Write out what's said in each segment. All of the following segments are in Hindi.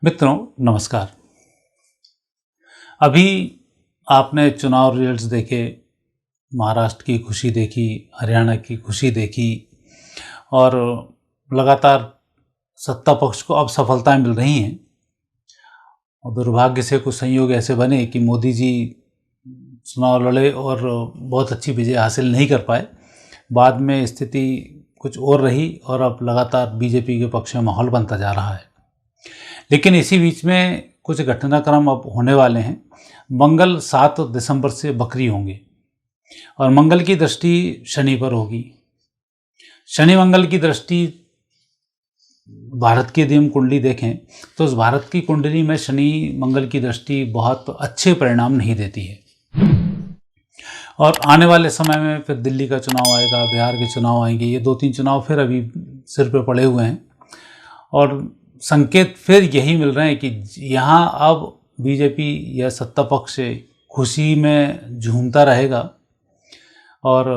मित्रों नमस्कार। अभी आपने चुनाव रिजल्ट्स देखे, महाराष्ट्र की खुशी देखी, हरियाणा की खुशी देखी और लगातार सत्ता पक्ष को अब सफलताएं मिल रही हैं। और दुर्भाग्य से कुछ संयोग ऐसे बने कि मोदी जी चुनाव लड़े और बहुत अच्छी विजय हासिल नहीं कर पाए। बाद में स्थिति कुछ और रही और अब लगातार बीजेपी के पक्ष में माहौल बनता जा रहा है। लेकिन इसी बीच में कुछ घटनाक्रम अब होने वाले हैं। मंगल 7 दिसंबर से बकरी होंगे और मंगल की दृष्टि शनि पर होगी। शनि मंगल की दृष्टि भारत की यदि हम कुंडली देखें तो उस भारत की कुंडली में शनि मंगल की दृष्टि बहुत अच्छे परिणाम नहीं देती है। और आने वाले समय में फिर दिल्ली का चुनाव आएगा, बिहार के चुनाव आएंगे। ये 2-3 चुनाव फिर अभी सिर पे पड़े हुए हैं और संकेत फिर यही मिल रहे हैं कि यहाँ अब बीजेपी या सत्ता पक्ष खुशी में झूमता रहेगा और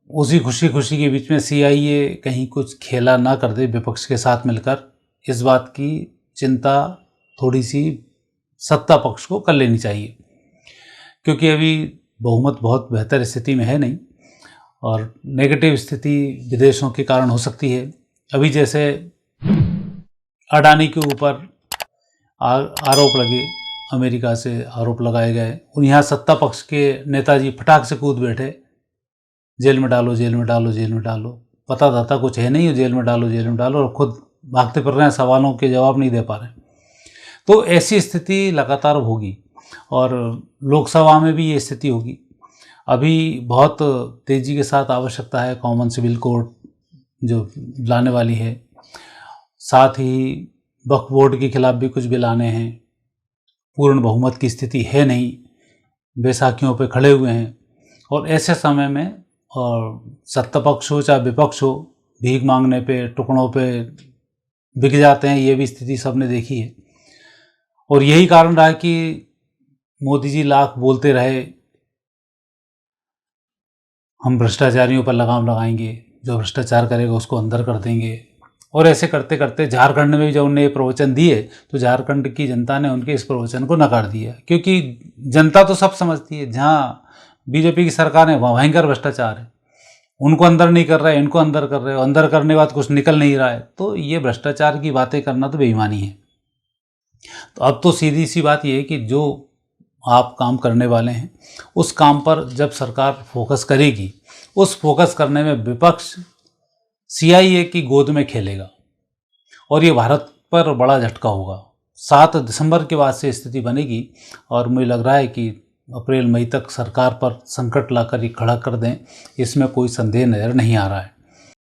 उसी खुशी के बीच में सीआईए कहीं कुछ खेला ना कर दे विपक्ष के साथ मिलकर। इस बात की चिंता थोड़ी सी सत्ता पक्ष को कर लेनी चाहिए, क्योंकि अभी बहुमत बहुत बेहतर स्थिति में है नहीं और नेगेटिव स्थिति विदेशों के कारण हो सकती है। अभी जैसे अडानी के ऊपर आरोप लगे, अमेरिका से आरोप लगाए गए और यहाँ सत्ता पक्ष के नेताजी फटाक से कूद बैठे, जेल में डालो, जेल में डालो, जेल में डालो। पता दाता कुछ है नहीं, जेल में डालो, जेल में डालो, और खुद भागते फिर रहे हैं, सवालों के जवाब नहीं दे पा रहे। तो ऐसी स्थिति लगातार होगी और लोकसभा में भी ये स्थिति होगी। अभी बहुत तेज़ी के साथ आवश्यकता है कॉमन सिविल कोड जो लाने वाली है। साथ ही वक्फ बोर्ड के खिलाफ भी कुछ बिल आने हैं। पूर्ण बहुमत की स्थिति है नहीं, बैसाखियों पे खड़े हुए हैं और ऐसे समय में और सत्ता पक्ष हो चाहे विपक्ष हो, भीख मांगने पे, टुकड़ों पे बिक जाते हैं। ये भी स्थिति सबने देखी है और यही कारण रहा कि मोदी जी लाख बोलते रहे, हम भ्रष्टाचारियों पर लगाम लगाएंगे, जो भ्रष्टाचार करेगा उसको अंदर कर देंगे। और ऐसे करते करते झारखंड में भी जब उन्होंने ये प्रवचन दिए तो झारखंड की जनता ने उनके इस प्रवचन को नकार दिया, क्योंकि जनता तो सब समझती है जहाँ बीजेपी की सरकार है वहाँ भयंकर भ्रष्टाचार है। उनको अंदर नहीं कर रहे, इनको अंदर कर रहे हो, अंदर करने के बाद कुछ निकल नहीं रहा है। तो ये भ्रष्टाचार की बातें करना तो बेईमानी है। तो अब तो सीधी सी बात ये है कि जो आप काम करने वाले हैं उस काम पर जब सरकार फोकस करेगी, उस फोकस करने में विपक्ष सीआईए की गोद में खेलेगा और ये भारत पर बड़ा झटका होगा। 7 दिसंबर के बाद से स्थिति बनेगी और मुझे लग रहा है कि अप्रैल मई तक सरकार पर संकट लाकर ये खड़ा कर दें, इसमें कोई संदेह नज़र नहीं आ रहा है।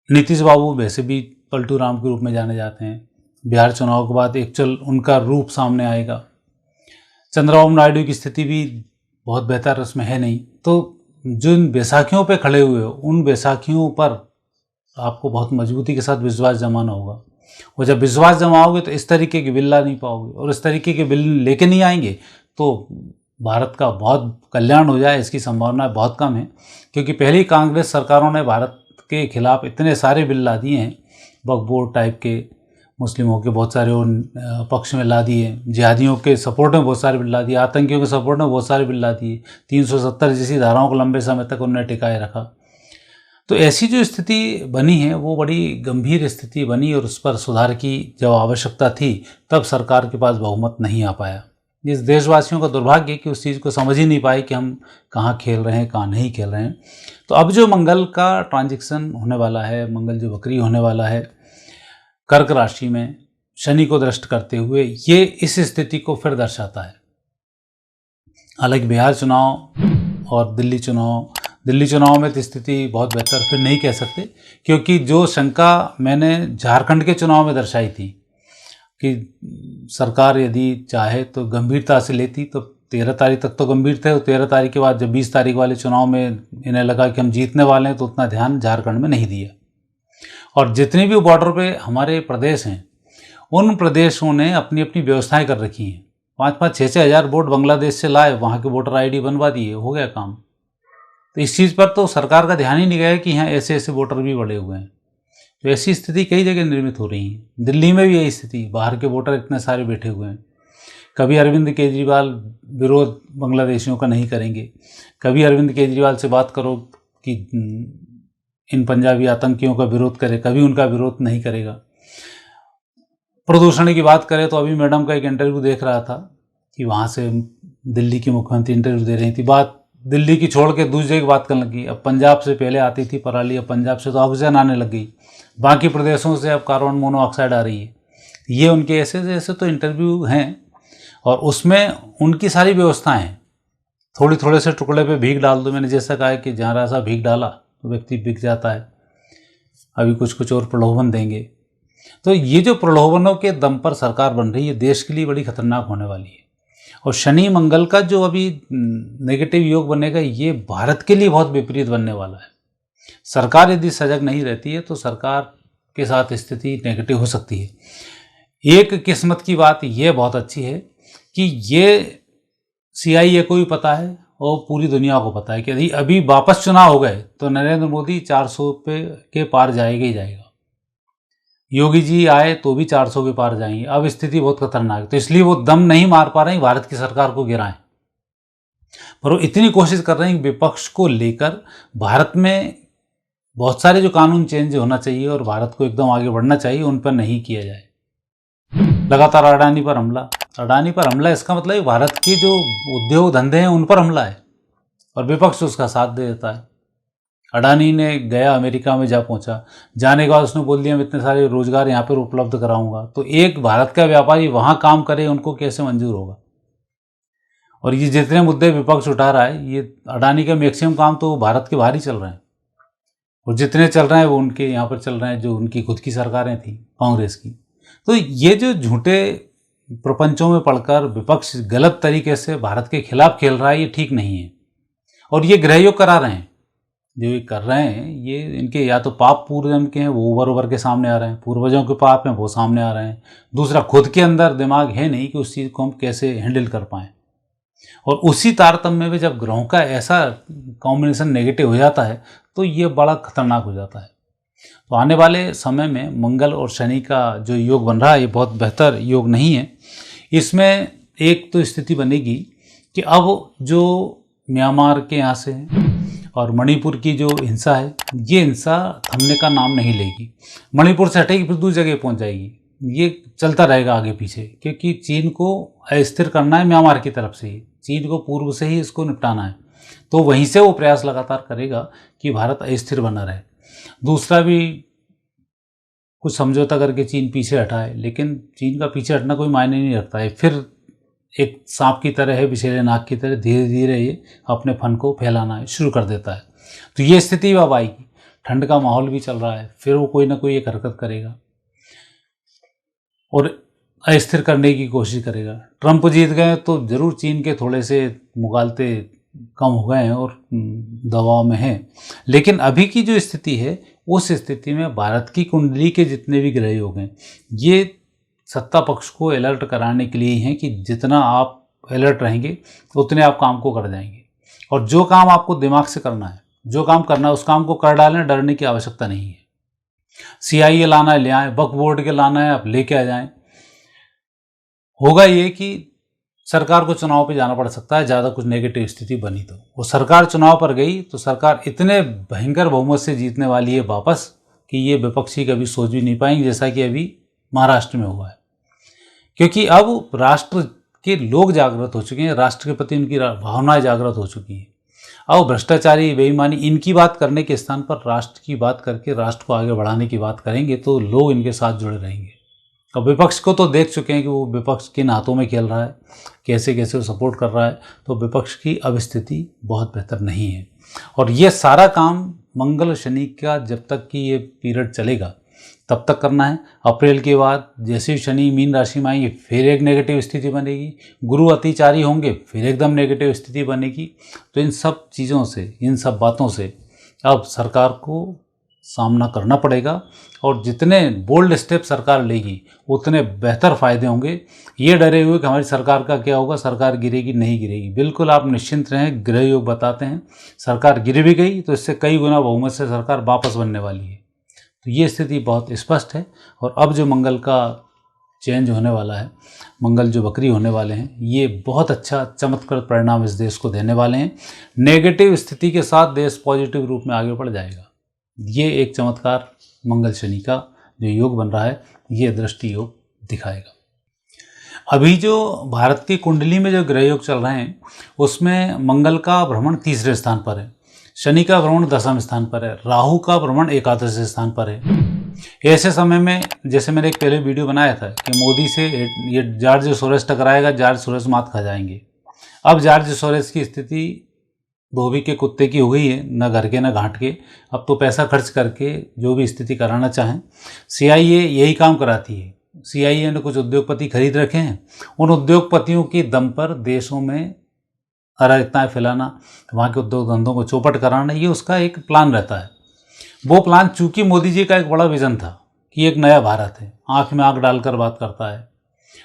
नीतीश बाबू वैसे भी पलटू राम के रूप में जाने जाते हैं। बिहार चुनाव के बाद एक्चुअल उनका रूप सामने आएगा। चंद्रबाबू नायडू की स्थिति भी बहुत बेहतर उसमें है नहीं। तो जिन बैसाखियों पे खड़े हुए हो उन बैसाखियों पर आपको बहुत मजबूती के साथ विश्वास जमाना होगा और जब विश्वास जमाओगे तो इस तरीके के बिल ला नहीं पाओगे और इस तरीके के बिल लेके नहीं आएंगे तो भारत का बहुत कल्याण हो जाए इसकी संभावना बहुत कम है। क्योंकि पहली कांग्रेस सरकारों ने भारत के खिलाफ इतने सारे बिल ला दिए हैं, वक्फ बोर्ड टाइप के, मुस्लिमों के बहुत सारे पक्ष में ला दिए, जिहादियों के सपोर्ट में बहुत सारे बिल ला दिए, आतंकियों के सपोर्ट में बहुत सारे बिल ला दिए, 370 जैसी धाराओं को लंबे समय तक उन्होंने टिकाए रखा। तो ऐसी जो स्थिति बनी है वो बड़ी गंभीर स्थिति बनी और उस पर सुधार की जब आवश्यकता थी तब सरकार के पास बहुमत नहीं आ पाया। इस देशवासियों का दुर्भाग्य है कि उस चीज़ को समझ ही नहीं पाए कि हम कहाँ खेल रहे हैं, कहाँ नहीं खेल रहे हैं। तो अब जो मंगल का ट्रांजिक्शन होने वाला है, मंगल जो वक्री होने वाला है कर्क राशि में शनि को दृष्ट करते हुए, ये इस स्थिति को फिर दर्शाता है। हालांकि बिहार चुनाव और दिल्ली चुनाव में तो स्थिति बहुत बेहतर फिर नहीं कह सकते, क्योंकि जो शंका मैंने झारखंड के चुनाव में दर्शाई थी कि सरकार यदि चाहे तो गंभीरता से लेती तो 13 तारीख तक तो गंभीर थे और 13 तारीख के बाद जब 20 तारीख वाले चुनाव में इन्हें लगा कि हम जीतने वाले हैं तो उतना ध्यान झारखंड में नहीं दिया। और जितने भी बॉर्डर पे हमारे प्रदेश हैं उन प्रदेशों ने अपनी अपनी व्यवस्थाएं कर रखी हैं। 5-5, 6-6 हज़ार वोट बांग्लादेश से लाए, वहाँ के वोटर ID बनवा दिए, हो गया काम। तो इस चीज़ पर तो सरकार का ध्यान ही नहीं गया कि यहाँ ऐसे ऐसे वोटर भी बढ़े हुए हैं। तो ऐसी स्थिति कई जगह निर्मित हो रही है। दिल्ली में भी यही स्थिति, बाहर के वोटर इतने सारे बैठे हुए हैं। कभी अरविंद केजरीवाल विरोध बांग्लादेशियों का नहीं करेंगे, कभी अरविंद केजरीवाल से बात करो कि इन पंजाबी आतंकियों का विरोध करे, कभी उनका विरोध नहीं करेगा। प्रदूषण की बात करें तो अभी मैडम का एक इंटरव्यू देख रहा था कि वहाँ से दिल्ली की मुख्यमंत्री इंटरव्यू दे रही थी, बात दिल्ली की छोड़ के दूसरी जगह बात करने लगी। अब पंजाब से पहले आती थी पराली, अब पंजाब से तो ऑक्सीजन आने लग गई, बाकी प्रदेशों से अब कार्बन मोनोऑक्साइड आ रही है। ये उनके ऐसे ऐसे तो इंटरव्यू हैं और उसमें उनकी सारी व्यवस्थाएं हैं। थोड़ी थोड़े से टुकड़े पे भीख डाल दो, मैंने जैसा कहा है कि जहाँ रासा भीख डाला तो व्यक्ति बिक जाता है। अभी कुछ कुछ और प्रलोभन देंगे। तो ये जो प्रलोभनों के दम पर सरकार बन रही है, देश के लिए बड़ी खतरनाक होने वाली है। और शनि मंगल का जो अभी नेगेटिव योग बनेगा, ये भारत के लिए बहुत विपरीत बनने वाला है। सरकार यदि सजग नहीं रहती है तो सरकार के साथ स्थिति नेगेटिव हो सकती है। एक किस्मत की बात ये बहुत अच्छी है कि ये CIA को भी पता है और पूरी दुनिया को पता है कि यदि अभी वापस चुनाव हो गए तो नरेंद्र मोदी 400 के पार जाएगा ही जाएगा। योगी जी आए तो भी 400 के पार जाएंगे। अब स्थिति बहुत खतरनाक है, तो इसलिए वो दम नहीं मार पा रहे हैं भारत की सरकार को गिराएं, पर वो इतनी कोशिश कर रहे हैं कि विपक्ष को लेकर भारत में बहुत सारे जो कानून चेंज होना चाहिए और भारत को एकदम आगे बढ़ना चाहिए, उन पर नहीं किया जाए। लगातार अडानी पर हमला, इसका मतलब भारत के जो उद्योग धंधे हैं उन पर हमला है और विपक्ष उसका साथ दे देता है। अडानी ने गया अमेरिका में जा पहुंचा, जाने के बाद उसने बोल दिया मैं इतने सारे रोजगार यहाँ पर उपलब्ध कराऊंगा। तो एक भारत का व्यापारी वहाँ काम करे, उनको कैसे मंजूर होगा? और ये जितने मुद्दे विपक्ष उठा रहा है, ये अडानी का मैक्सिमम काम तो भारत के बाहर ही चल रहे हैं और जितने चल रहे हैं वो उनके यहाँ पर चल रहे हैं जो उनकी खुद की सरकारें थी कांग्रेस की। तो ये जो झूठे प्रपंचों में पढ़कर विपक्ष गलत तरीके से भारत के खिलाफ खेल रहा है, ये ठीक नहीं है। और ये गृहयोग करा रहे हैं, जो ये कर रहे हैं, ये इनके या तो पाप पूर्व जन्म के हैं वो उभर के सामने आ रहे हैं, पूर्वजों के पाप हैं वो सामने आ रहे हैं। दूसरा, खुद के अंदर दिमाग है नहीं कि उस चीज़ को हम कैसे हैंडल कर पाएँ। और उसी तारतम्य में जब ग्रहों का ऐसा कॉम्बिनेशन नेगेटिव हो जाता है तो ये बड़ा खतरनाक हो जाता है। तो आने वाले समय में मंगल और शनि का जो योग बन रहा है, ये बहुत बेहतर योग नहीं है। इसमें एक तो स्थिति बनेगी कि अब जो म्यांमार के यहाँ से और मणिपुर की जो हिंसा है, ये हिंसा थमने का नाम नहीं लेगी। मणिपुर से हटेगी फिर दूसरी जगह पहुँच जाएगी। ये चलता रहेगा आगे पीछे, क्योंकि चीन को अस्थिर करना है म्यांमार की तरफ से ही, चीन को पूर्व से ही इसको निपटाना है। तो वहीं से वो प्रयास लगातार करेगा कि भारत अस्थिर बना रहे। दूसरा भी कुछ समझौता करके चीन पीछे हटाए, लेकिन चीन का पीछे हटना कोई मायने नहीं रखता है। फिर एक सांप की तरह है, विषैले नाग की तरह धीरे धीरे ये अपने फन को फैलाना शुरू कर देता है। तो ये स्थिति अब आएगी। ठंड का माहौल भी चल रहा है, फिर वो कोई ना कोई एक हरकत करेगा और अस्थिर करने की कोशिश करेगा। ट्रंप जीत गए तो जरूर चीन के थोड़े से मुगालते कम हो गए हैं और दबाव में हैं, लेकिन अभी की जो स्थिति है उस स्थिति में भारत की कुंडली के जितने भी ग्रह योग हैं, ये सत्ता पक्ष को अलर्ट कराने के लिए ही हैं कि जितना आप अलर्ट रहेंगे उतने आप काम को कर जाएंगे। और जो काम आपको दिमाग से करना है, जो काम करना है, उस काम को कर डालें, डरने की आवश्यकता नहीं है। CIA लाना है ले आएँ, वक्फ बोर्ड के लाना है आप लेके आ जाएं। होगा ये कि सरकार को चुनाव पे जाना पड़ सकता है, ज़्यादा कुछ नेगेटिव स्थिति बनी तो। वो सरकार चुनाव पर गई तो सरकार इतने भयंकर बहुमत से जीतने वाली है वापस कि ये विपक्षी कभी सोच भी नहीं पाएंगे, जैसा कि अभी महाराष्ट्र में हुआ है। क्योंकि अब राष्ट्र के लोग जागृत हो चुके हैं, राष्ट्र के प्रति उनकी भावनाएं जागृत हो चुकी हैं। अब भ्रष्टाचारी, बेईमानी, इनकी बात करने के स्थान पर राष्ट्र की बात करके राष्ट्र को आगे बढ़ाने की बात करेंगे तो लोग इनके साथ जुड़े रहेंगे। अब विपक्ष को तो देख चुके हैं कि वो विपक्ष किन हाथों में खेल रहा है, कैसे कैसे वो सपोर्ट कर रहा है। तो विपक्ष की अब स्थिति बहुत बेहतर नहीं है। और ये सारा काम मंगल शनि का जब तक कि ये पीरियड चलेगा तब तक करना है। अप्रैल के बाद जैसे ही शनि मीन राशि में आएंगे फिर एक नेगेटिव स्थिति बनेगी, गुरु अतिचारी होंगे फिर एकदम नेगेटिव स्थिति बनेगी। तो इन सब चीज़ों से, इन सब बातों से अब सरकार को सामना करना पड़ेगा और जितने बोल्ड स्टेप सरकार लेगी उतने बेहतर फ़ायदे होंगे। ये डरे हुए कि हमारी सरकार का क्या होगा, सरकार गिरेगी, नहीं गिरेगी, बिल्कुल आप निश्चिंत रहें। ग्रह योग बताते हैं सरकार गिर भी गई तो इससे कई गुना बहुमत से सरकार वापस बनने वाली है। तो ये स्थिति बहुत स्पष्ट है। और अब जो मंगल का चेंज होने वाला है, मंगल जो वक्री होने वाले हैं, ये बहुत अच्छा चमत्कृत परिणाम इस देश को देने वाले हैं। नेगेटिव स्थिति के साथ देश पॉजिटिव रूप में आगे बढ़ जाएगा। ये एक चमत्कार मंगल शनि का जो योग बन रहा है, ये दृष्टि योग दिखाएगा। अभी जो भारत की कुंडली में जो ग्रह योग चल रहे हैं, उसमें मंगल का भ्रमण तीसरे स्थान पर है, शनि का भ्रमण 10वें स्थान पर है, राहु का भ्रमण एकादश स्थान पर है। ऐसे समय में, जैसे मैंने एक पहले वीडियो बनाया था कि मोदी से ये जॉर्ज सोरोस टकराएगा, जॉर्ज सोरोस मात खा जाएंगे। अब जॉर्ज सोरोस की स्थिति धोबी के कुत्ते की हो गई है, न घर के न घाट के। अब तो पैसा खर्च करके जो भी स्थिति कराना चाहें, CIA यही काम कराती है। CIA ने कुछ उद्योगपति खरीद रखे हैं, उन उद्योगपतियों के दम पर देशों में अराजकताएं फैलाना, वहाँ के उद्योग धंधों को चौपट कराना, ये उसका एक प्लान रहता है। वो प्लान, चूंकि मोदी जी का एक बड़ा विजन था कि एक नया भारत है, आंख में आंख डालकर बात करता है,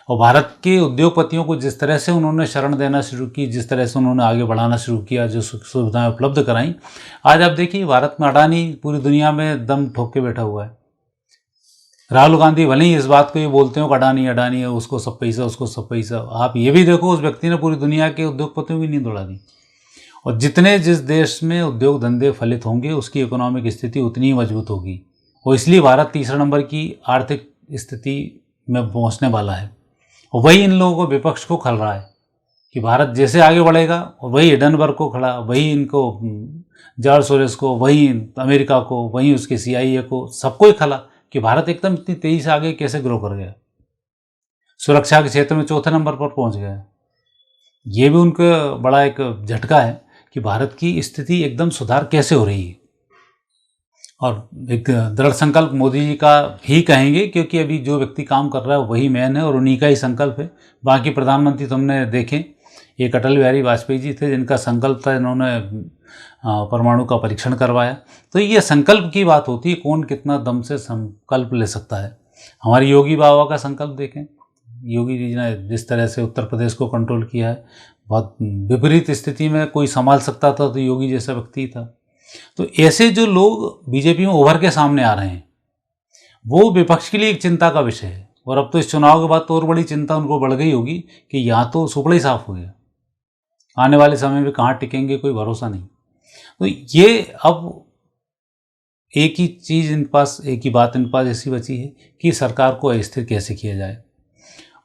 और भारत के उद्योगपतियों को जिस तरह से उन्होंने शरण देना शुरू की, जिस तरह से उन्होंने आगे बढ़ाना शुरू किया, जो सुविधाएं उपलब्ध कराई, आज आप देखिए भारत में अडानी पूरी दुनिया में दम ठोक के बैठा हुआ है। राहुल गांधी भले ही इस बात को ये बोलते हो कि अडानी अडानी है, उसको सब पैसा, उसको सब पैसा। आप ये भी देखो, उस व्यक्ति ने पूरी दुनिया के उद्योगपतियों की नींद उड़ा दी। और जिस देश में उद्योग धंधे फलित होंगे, उसकी इकोनॉमिक स्थिति उतनी ही मजबूत होगी। और इसलिए भारत तीसरे नंबर की आर्थिक स्थिति में पहुंचने वाला है। और वही इन लोगों को, विपक्ष को खल रहा है कि भारत जैसे आगे बढ़ेगा, और वही हिडनबर्ग को खड़ा, वही इनको जॉर्ज सोरोस को, वही अमेरिका को, वही उसके CIA को, सबको ही खला कि भारत एकदम इतनी तेजी से आगे कैसे ग्रो कर गया, सुरक्षा के क्षेत्र में चौथे नंबर पर पहुंच गया। ये भी उनका बड़ा एक झटका है कि भारत की स्थिति एकदम सुधार कैसे हो रही है। और एक दृढ़ संकल्प मोदी जी का ही कहेंगे, क्योंकि अभी जो व्यक्ति काम कर रहा है वही मैन है और उन्हीं का ही संकल्प है। बाकी प्रधानमंत्री तो हमने देखें, एक अटल बिहारी वाजपेयी जी थे जिनका संकल्प था, इन्होंने परमाणु का परीक्षण करवाया। तो ये संकल्प की बात होती है, कौन कितना दम से संकल्प ले सकता है। हमारे योगी बाबा का संकल्प देखें, योगी जी ने जिस तरह से उत्तर प्रदेश को कंट्रोल किया है, बहुत विपरीत स्थिति में कोई संभाल सकता था तो योगी जैसा व्यक्ति था। तो ऐसे जो लोग बीजेपी में उभर के सामने आ रहे हैं, वो विपक्ष के लिए एक चिंता का विषय है। और अब तो इस चुनाव के बाद तो और बड़ी चिंता उनको बढ़ गई होगी कि यहाँ तो सुपड़ा ही साफ हो गया, आने वाले समय में कहाँ टिकेंगे कोई भरोसा नहीं। तो ये अब एक ही चीज़ इन पास, एक ही बात इन पास ऐसी बची है कि सरकार को अस्थिर कैसे किया जाए।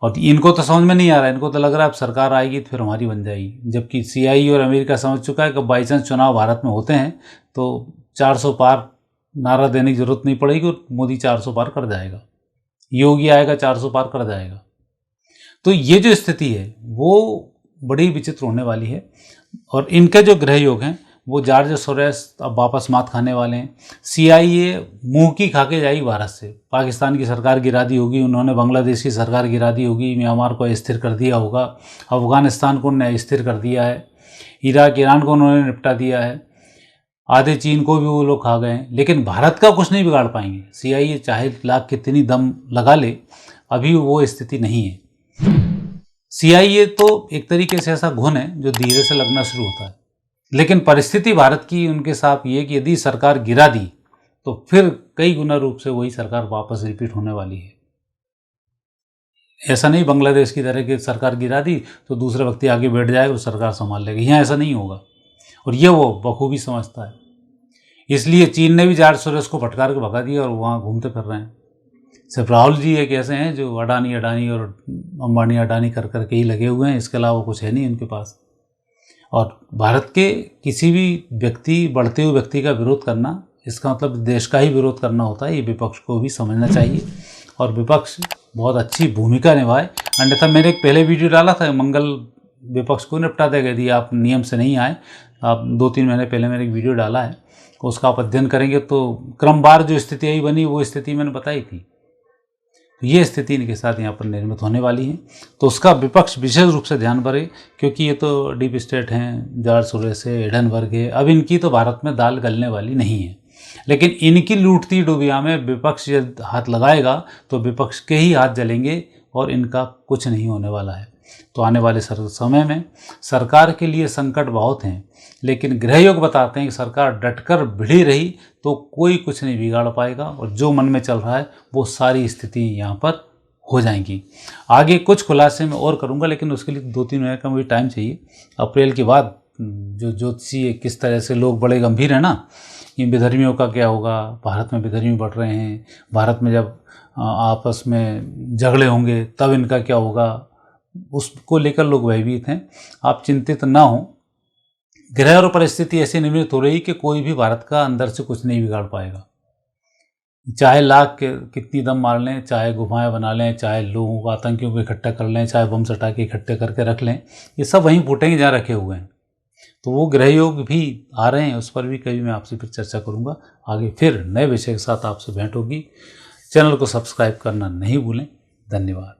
और इनको तो समझ में नहीं आ रहा है, इनको तो लग रहा है अब सरकार आएगी तो फिर हमारी बन जाएगी। जबकि CIA और अमेरिका समझ चुका है कि बाई चांस चुनाव भारत में होते हैं तो 400 पार नारा देने की जरूरत नहीं पड़ेगी और मोदी 400 पार कर जाएगा, योगी आएगा 400 पार कर जाएगा। तो ये जो स्थिति है वो बड़ी विचित्र होने वाली है। और इनके जो ग्रह योग हैं, वो जॉर्ज सोरोस अब वापस मात खाने वाले हैं। CIA मुंह की खा के जाएगी भारत से, पाकिस्तान की सरकार गिरा दी होगी उन्होंने, बांग्लादेश की सरकार गिरा दी होगी, म्यांमार को अस्थिर कर दिया होगा, अफगानिस्तान को उन्होंने अस्थिर कर दिया है, इराक ईरान को उन्होंने निपटा दिया है, आधे चीन को भी वो लोग खा गए हैं। लेकिन भारत का कुछ नहीं बिगाड़ पाएंगे। CIA चाहे लाख कितनी दम लगा ले, अभी वो स्थिति नहीं है। CIA तो एक तरीके से ऐसा घुन है जो धीरे से लगना शुरू होता है। लेकिन परिस्थिति भारत की उनके साथ ये कि यदि सरकार गिरा दी तो फिर कई गुना रूप से वही सरकार वापस रिपीट होने वाली है। ऐसा नहीं बांग्लादेश की तरह की सरकार गिरा दी तो दूसरा व्यक्ति आगे बैठ जाएगा और सरकार संभाल लेगा, यहाँ ऐसा नहीं होगा। और ये वो बखूबी समझता है। इसलिए चीन ने भी जॉर्ज सोरोस को फटकार के भगा दिया और वहाँ घूमते फिर रहे हैं। सिर्फ राहुल जी एक ऐसे हैं जो अडानी अडानी और अंबानी अडानी कर करके ही लगे हुए हैं, इसके अलावा कुछ है नहीं उनके पास। और भारत के किसी भी व्यक्ति, बढ़ते हुए व्यक्ति का विरोध करना, इसका मतलब देश का ही विरोध करना होता है। ये विपक्ष को भी समझना चाहिए और विपक्ष बहुत अच्छी भूमिका निभाए। अन्यथा मैंने एक पहले वीडियो डाला था, मंगल विपक्ष को निपटा देगा यदि आप नियम से नहीं आए। आप 2-3 महीने पहले मैंने एक वीडियो डाला है, उसका आप अध्ययन करेंगे तो क्रमवार जो स्थिति आई बनी वो स्थिति मैंने बताई थी। ये स्थिति इनके साथ यहाँ पर निर्मित होने वाली है, तो उसका विपक्ष विशेष रूप से ध्यान भरे, क्योंकि ये तो डीप स्टेट हैं, जॉर्ज सोरोस है, हिडनबर्ग है। अब इनकी तो भारत में दाल गलने वाली नहीं है। लेकिन इनकी लूटती डुबिया में विपक्ष जब हाथ लगाएगा तो विपक्ष के ही हाथ जलेंगे और इनका कुछ नहीं होने वाला है। तो आने वाले समय में सरकार के लिए संकट बहुत हैं, लेकिन ग्रह योग बताते हैं कि सरकार डटकर भिड़ी रही तो कोई कुछ नहीं बिगाड़ पाएगा, और जो मन में चल रहा है वो सारी स्थिति यहाँ पर हो जाएंगी। आगे कुछ खुलासे मैं और करूँगा, लेकिन उसके लिए 2-3 महीने का मुझे टाइम चाहिए। अप्रैल के बाद जो ज्योतिषी किस तरह से लोग बड़े गंभीर हैं ना, ये विधर्मियों का क्या होगा, भारत में विधर्मी बढ़ रहे हैं, भारत में जब आपस में झगड़े होंगे तब इनका क्या होगा, उसको लेकर लोग भयभीत हैं। आप चिंतित ना हो, ग्रह और परिस्थिति ऐसी निर्मित हो रही कि कोई भी भारत का अंदर से कुछ नहीं बिगाड़ पाएगा। चाहे लाख के कितनी दम मार लें, चाहे गुफाएं बना लें, चाहे लोगों को आतंकियों को इकट्ठा कर लें, चाहे बम सटा के इकट्ठे करके रख लें, ये सब वहीं फूटेंगे जहाँ रखे हुए हैं। तो वो ग्रह योग भी आ रहे हैं, उस पर भी कभी मैं आपसे फिर चर्चा करूँगा। आगे फिर नए विषय के साथ आपसे भेंट होगी। चैनल को सब्सक्राइब करना नहीं भूलें। धन्यवाद।